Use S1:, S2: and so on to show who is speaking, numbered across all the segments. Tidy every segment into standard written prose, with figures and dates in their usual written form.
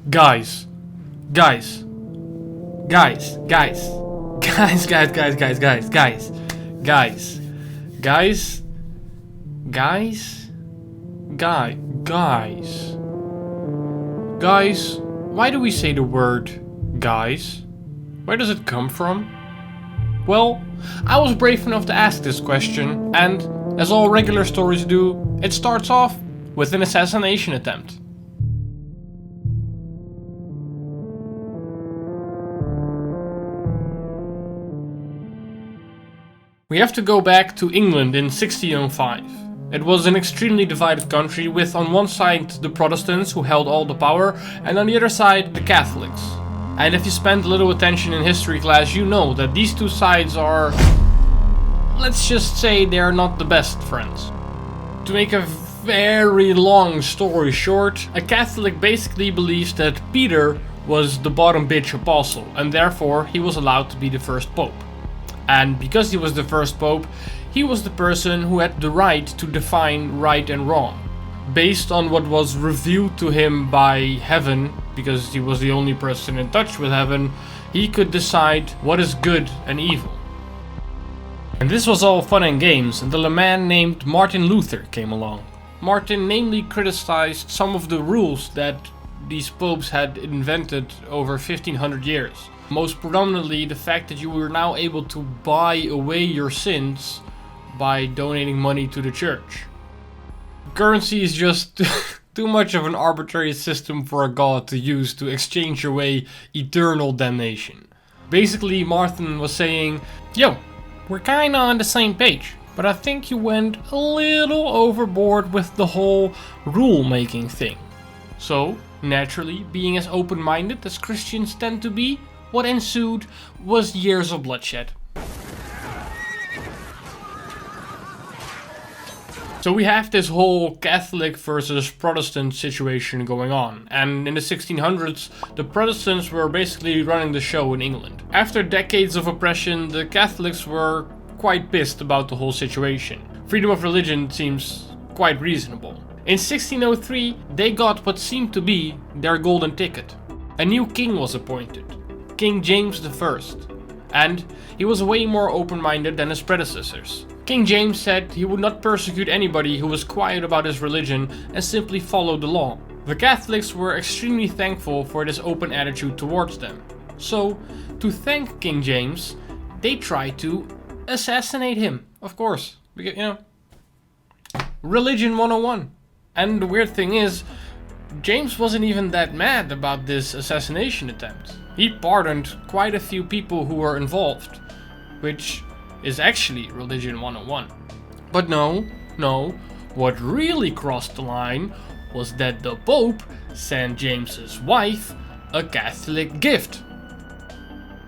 S1: Guys, guys, guys, guys, guys, guys, guys, guys, guys, guys, guys, guys, guys, guys, guys, why do we say the word guys? Where does it come from? Well, I was brave enough to ask this question, and as all regular stories do, it starts off with an assassination attempt. We have to go back to England in 1605. It was an extremely divided country with on one side the Protestants who held all the power and on the other side the Catholics. And if you spend a little attention in history class, you know that these two sides are, let's just say, they're not the best friends. To make a very long story short, a Catholic basically believes that Peter was the bottom bitch apostle and therefore he was allowed to be the first pope. And because he was the first pope, he was the person who had the right to define right and wrong. Based on what was revealed to him by heaven, because he was the only person in touch with heaven, he could decide what is good and evil. And this was all fun and games until a man named Martin Luther came along. Martin namely criticized some of the rules that these popes had invented over 1500 years. Most predominantly the fact that you were now able to buy away your sins by donating money to the church. Currency is just too much of an arbitrary system for a god to use to exchange away eternal damnation. Basically, Martin was saying, yo, we're kinda on the same page, but I think you went a little overboard with the whole rule-making thing. So, naturally, being as open-minded as Christians tend to be, what ensued was years of bloodshed. So we have this whole Catholic versus Protestant situation going on, and in the 1600s the Protestants were basically running the show in England. After decades of oppression, the Catholics were quite pissed about the whole situation. Freedom of religion seems quite reasonable. In 1603 they got what seemed to be their golden ticket. A new king was appointed, King James I, and he was way more open-minded than his predecessors. King James said he would not persecute anybody who was quiet about his religion and simply followed the law. The Catholics were extremely thankful for this open attitude towards them. So, to thank King James, they tried to assassinate him, of course, because, you know, religion 101. And the weird thing is, James wasn't even that mad about this assassination attempt. He pardoned quite a few people who were involved, which is actually religion 101. But no, what really crossed the line was that the Pope sent James's wife a Catholic gift.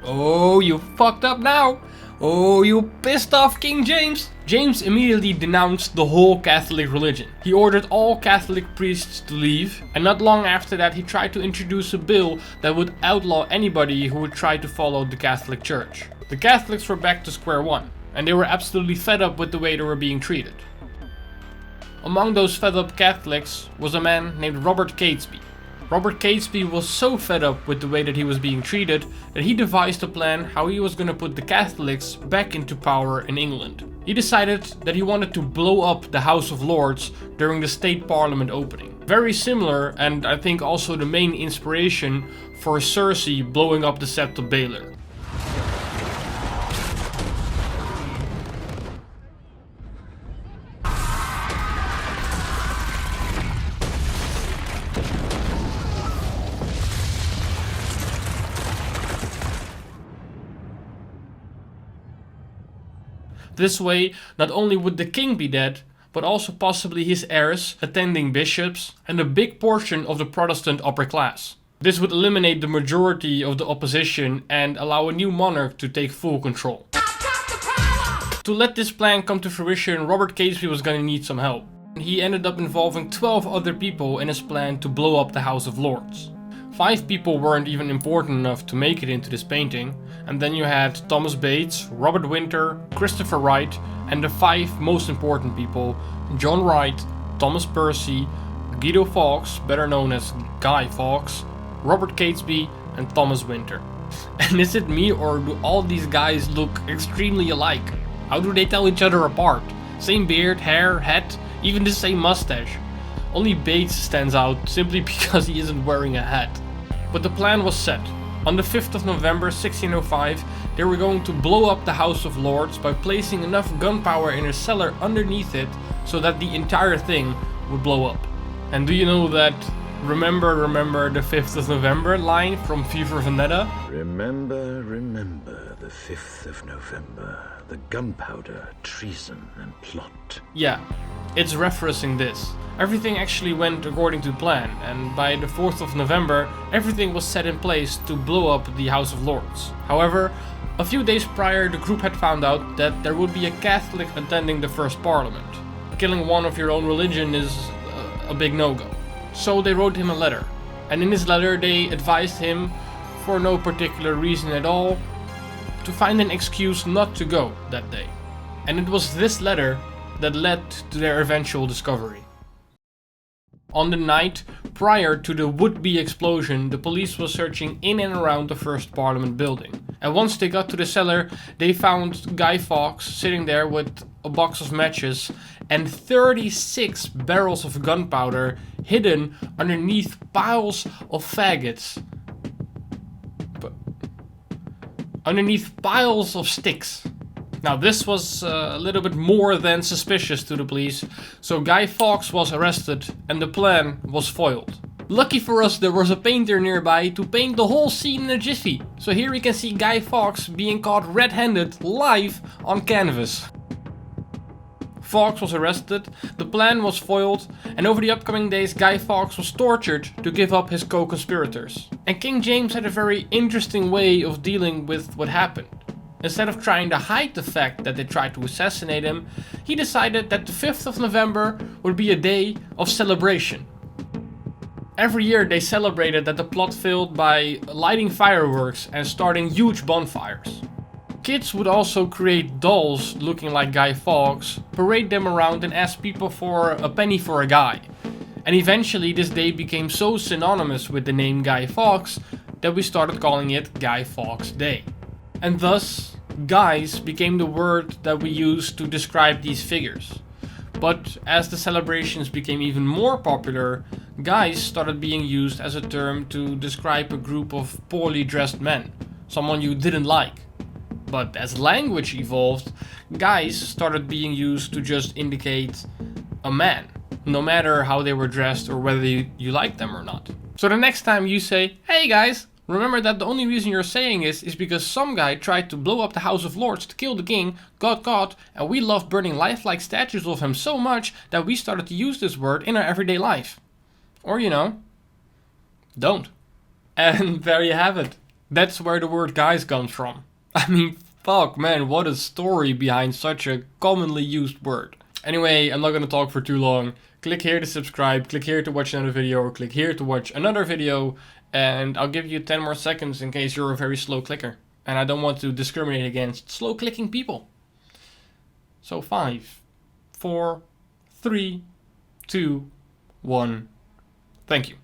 S1: Oh, you fucked up now. Oh, you pissed off King James. James immediately denounced the whole Catholic religion. He ordered all Catholic priests to leave, and not long after that he tried to introduce a bill that would outlaw anybody who would try to follow the Catholic Church. The Catholics were back to square one, and they were absolutely fed up with the way they were being treated. Among those fed up Catholics was a man named Robert Catesby. Robert Catesby was so fed up with the way that he was being treated that he devised a plan how he was going to put the Catholics back into power in England. He decided that he wanted to blow up the House of Lords during the state parliament opening. Very similar, and I think also the main inspiration for Cersei blowing up the Sept of Baelor. This way, not only would the king be dead, but also possibly his heirs, attending bishops, and a big portion of the Protestant upper class. This would eliminate the majority of the opposition and allow a new monarch to take full control. To let this plan come to fruition, Robert Catesby was gonna need some help. He ended up involving 12 other people in his plan to blow up the House of Lords. 5 people weren't even important enough to make it into this painting, and then you had Thomas Bates, Robert Winter, Christopher Wright, and the 5 most important people, John Wright, Thomas Percy, Guy Fawkes, better known as Guy Fawkes, Robert Catesby, and Thomas Winter. And is it me, or do all these guys look extremely alike? How do they tell each other apart? Same beard, hair, hat, even the same mustache. Only Bates stands out simply because he isn't wearing a hat. But the plan was set. On the 5th of November 1605, they were going to blow up the House of Lords by placing enough gunpowder in a cellar underneath it so that the entire thing would blow up. And do you know that remember the 5th of November line from V for Vendetta?
S2: Remember the 5th of November, the gunpowder, treason and plot.
S1: Yeah, it's referencing this. Everything actually went according to plan, and by the 4th of November, everything was set in place to blow up the House of Lords. However, a few days prior, the group had found out that there would be a Catholic attending the first parliament. Killing one of your own religion is a big no-go. So they wrote him a letter, and in his letter they advised him, for no particular reason at all, to find an excuse not to go that day. And it was this letter that led to their eventual discovery. On the night prior to the would-be explosion, the police was searching in and around the first parliament building. And once they got to the cellar, they found Guy Fawkes sitting there with a box of matches and 36 barrels of gunpowder hidden underneath piles of faggots. Underneath piles of sticks. Now this was a little bit more than suspicious to the police, so Guy Fawkes was arrested and the plan was foiled. Lucky for us, there was a painter nearby to paint the whole scene in a jiffy. So here we can see Guy Fawkes being caught red-handed live on canvas. Fawkes was arrested, the plan was foiled, and over the upcoming days Guy Fawkes was tortured to give up his co-conspirators. And King James had a very interesting way of dealing with what happened. Instead of trying to hide the fact that they tried to assassinate him, he decided that the 5th of November would be a day of celebration. Every year they celebrated that the plot failed by lighting fireworks and starting huge bonfires. Kids would also create dolls looking like Guy Fawkes, parade them around and ask people for a penny for a guy. And eventually this day became so synonymous with the name Guy Fawkes that we started calling it Guy Fawkes Day. And thus, guys became the word that we use to describe these figures. But as the celebrations became even more popular, guys started being used as a term to describe a group of poorly dressed men, someone you didn't like. But as language evolved, guys started being used to just indicate a man, no matter how they were dressed or whether you liked them or not. So the next time you say, "Hey guys," remember that the only reason you're saying is because some guy tried to blow up the House of Lords to kill the king, got caught, and we love burning lifelike statues of him so much that we started to use this word in our everyday life. Or don't. And there you have it. That's where the word guys comes from. I mean, fuck man, what a story behind such a commonly used word. Anyway, I'm not gonna talk for too long. Click here to subscribe, click here to watch another video, or click here to watch another video. And I'll give you 10 more seconds in case you're a very slow clicker. And I don't want to discriminate against slow clicking people. So 5, 4, 3, 2, 1. Thank you.